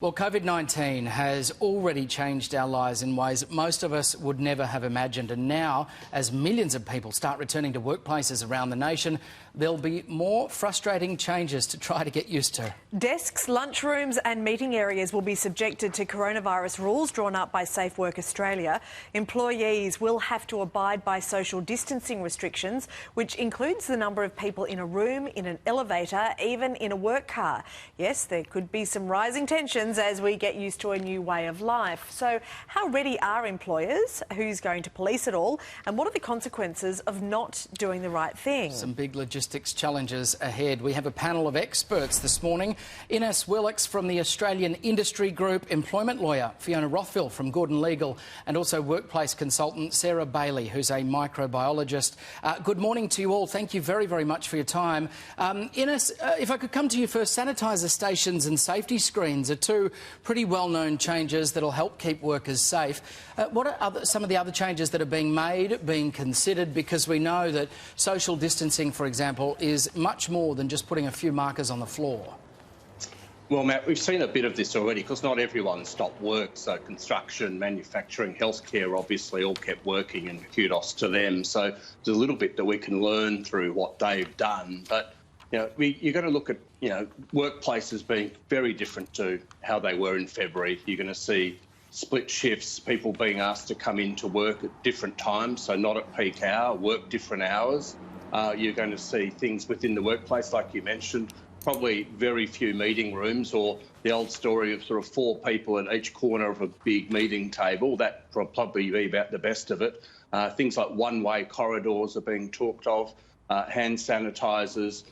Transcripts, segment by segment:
Well, COVID-19 has already changed our lives in ways that most of us would never have imagined. And now, as millions of people start returning to workplaces around the nation, there'll be more frustrating changes to try to get used to. Desks, lunchrooms and meeting areas will be subjected to coronavirus rules drawn up by Safe Work Australia. Employees will have to abide by social distancing restrictions, which includes the number of people in a room, in an elevator, even in a work car. Yes, there could be some rising tensions as we get used to a new way of life. So how ready are employers? Who's going to police it all? And what are the consequences of not doing the right thing? Some big logistics challenges ahead. We have a panel of experts this morning. Ines Willix from the Australian Industry Group, employment lawyer Fiona Rothville from Gordon Legal, and also workplace consultant Sarah Bailey, who's a microbiologist. Good morning to you all. Thank you very, very much for your time. Ines, if I could come to you first, sanitiser stations and safety screens are two pretty well-known changes that'll help keep workers safe. What are some of the other changes that are being made, being considered? Because we know that social distancing, for example, is much more than just putting a few markers on the floor. Well, Matt, we've seen a bit of this already because not everyone stopped work. So construction, manufacturing, healthcare obviously all kept working, and kudos to them. So there's a little bit that we can learn through what they've done. But you're going to look at, workplaces being very different to how they were in February. You're going to see split shifts, people being asked to come into work at different times, so not at peak hour, work different hours. You're going to see things within the workplace, like you mentioned, probably very few meeting rooms, or the old story of sort of 4 people at each corner of a big meeting table. That will probably be about the best of it. Things like one-way corridors are being talked of. Hand sanitisers,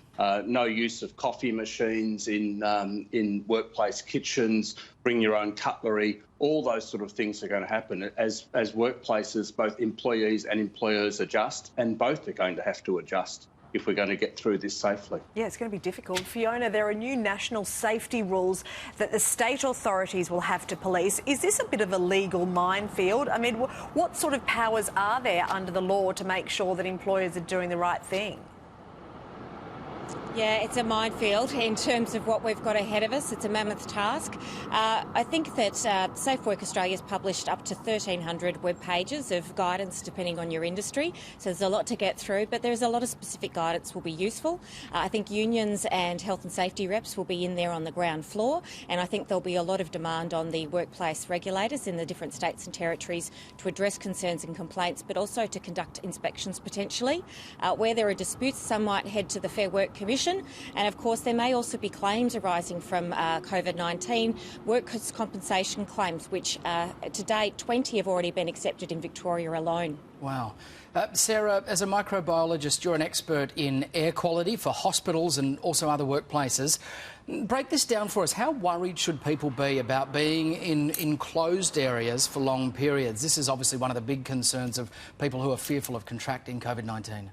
no use of coffee machines in workplace kitchens, bring your own cutlery. All those sort of things are going to happen as workplaces, both employees and employers adjust, and both are going to have to adjust if we're going to get through this safely. Yeah, it's going to be difficult. Fiona, there are new national safety rules that the state authorities will have to police. Is this a bit of a legal minefield? I mean, what sort of powers are there under the law to make sure that employers are doing the right thing? Yeah, it's a minefield in terms of what we've got ahead of us. It's a mammoth task. I think that Safe Work Australia has published up to 1,300 web pages of guidance depending on your industry. So there's a lot to get through, but there's a lot of specific guidance will be useful. I think unions and health and safety reps will be in there on the ground floor, and I think there'll be a lot of demand on the workplace regulators in the different states and territories to address concerns and complaints, but also to conduct inspections potentially. Where there are disputes, some might head to the Fair Work Commission. And of course, there may also be claims arising from COVID-19, workers' compensation claims, which to date 20 have already been accepted in Victoria alone. Wow. Sarah, as a microbiologist, you're an expert in air quality for hospitals and also other workplaces. Break this down for us. How worried should people be about being in enclosed areas for long periods? This is obviously one of the big concerns of people who are fearful of contracting COVID-19.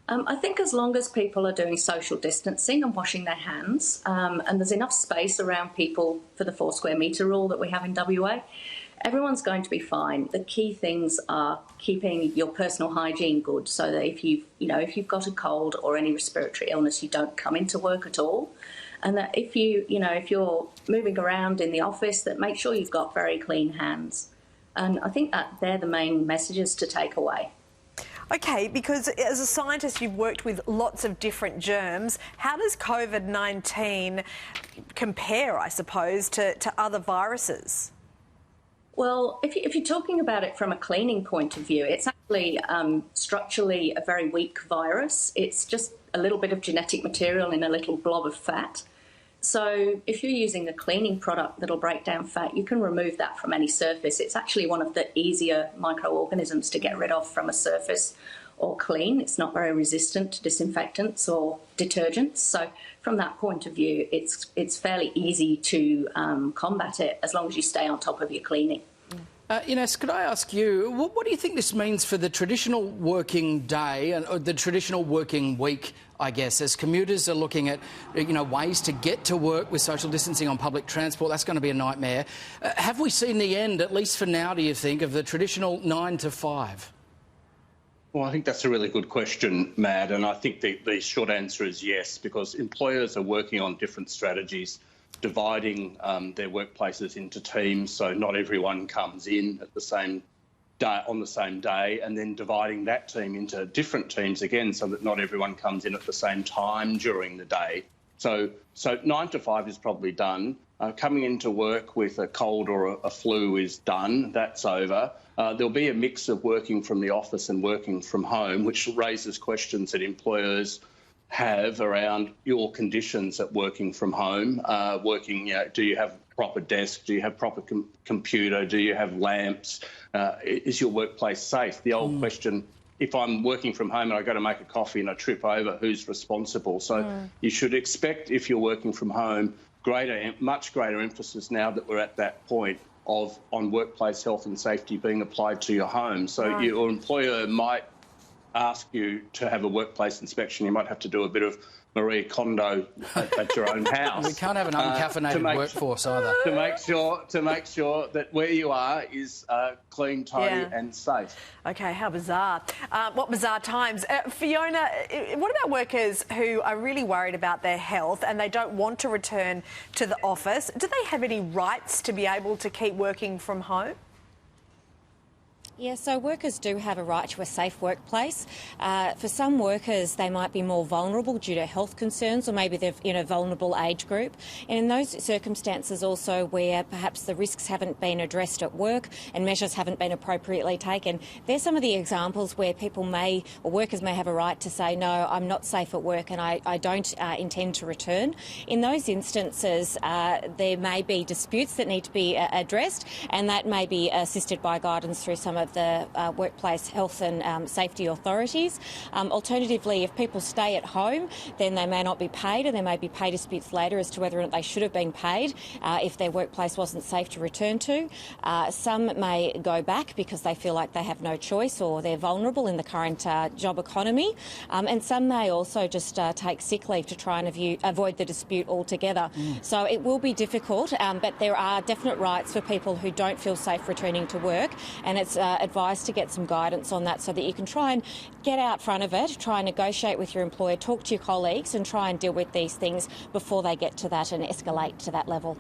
I think as long as people are doing social distancing and washing their hands, and there's enough space around people for the 4 square metre rule that we have in WA, everyone's going to be fine. The key things are keeping your personal hygiene good, so that if you've got a cold or any respiratory illness, you don't come into work at all. And that if you're moving around in the office, that make sure you've got very clean hands. And I think that they're the main messages to take away. OK, because as a scientist you've worked with lots of different germs. How does COVID-19 compare, I suppose, to other viruses? Well, if you're talking about it from a cleaning point of view, it's actually structurally a very weak virus. It's just a little bit of genetic material in a little blob of fat. So if you're using a cleaning product that'll break down fat, you can remove that from any surface. It's actually one of the easier microorganisms to get rid of from a surface or clean. It's not very resistant to disinfectants or detergents. So from that point of view, it's fairly easy to combat it as long as you stay on top of your cleaning. Ines, could I ask you, what do you think this means for the traditional working day and the traditional working week, I guess, as commuters are looking at, ways to get to work with social distancing on public transport? That's going to be a nightmare. Have we seen the end, at least for now, do you think, of the traditional 9 to 5? Well, I think that's a really good question, Matt, and I think the short answer is yes, because employers are working on different strategies dividing their workplaces into teams, so not everyone comes in at the same day, on the same day, and then dividing that team into different teams again, so that not everyone comes in at the same time during the day. So 9 to 5 is probably done. Coming into work with a cold or a flu is done. That's over. There'll be a mix of working from the office and working from home, which raises questions that employers have around your conditions at working from home. Do you have proper desk? Do you have proper computer? Do you have lamps? Is your workplace safe? The old question, if I'm working from home and I go to make a coffee and I trip over, who's responsible? So you should expect, if you're working from home, much greater emphasis now that we're at that point on workplace health and safety being applied to your home. So your employer might ask you to have a workplace inspection. You might have to do a bit of Marie Kondo at your own house. We can't have an uncaffeinated workforce either. To make sure that where you are is clean, tidy and safe. Okay, how bizarre. What bizarre times. Fiona, what about workers who are really worried about their health and they don't want to return to the office? Do they have any rights to be able to keep working from home? Yeah, so workers do have a right to a safe workplace. For some workers, they might be more vulnerable due to health concerns, or maybe they're in a vulnerable age group. And in those circumstances also where perhaps the risks haven't been addressed at work and measures haven't been appropriately taken, there's some of the examples where workers may have a right to say, no, I'm not safe at work and I don't intend to return. In those instances, there may be disputes that need to be addressed, and that may be assisted by guidance through some of the workplace health and safety authorities. Alternatively, if people stay at home, then they may not be paid, and there may be pay disputes later as to whether or not they should have been paid if their workplace wasn't safe to return to. Some may go back because they feel like they have no choice or they're vulnerable in the current job economy. And some may also just take sick leave to try and avoid the dispute altogether. So it will be difficult, but there are definite rights for people who don't feel safe returning to work, and it's advised to get some guidance on that so that you can try and get out front of it, try and negotiate with your employer, talk to your colleagues and try and deal with these things before they get to that and escalate to that level.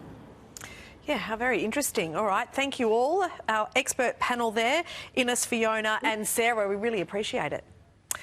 Yeah, how very interesting. All right, thank you all. Our expert panel there, Ines, Fiona and Sarah, we really appreciate it.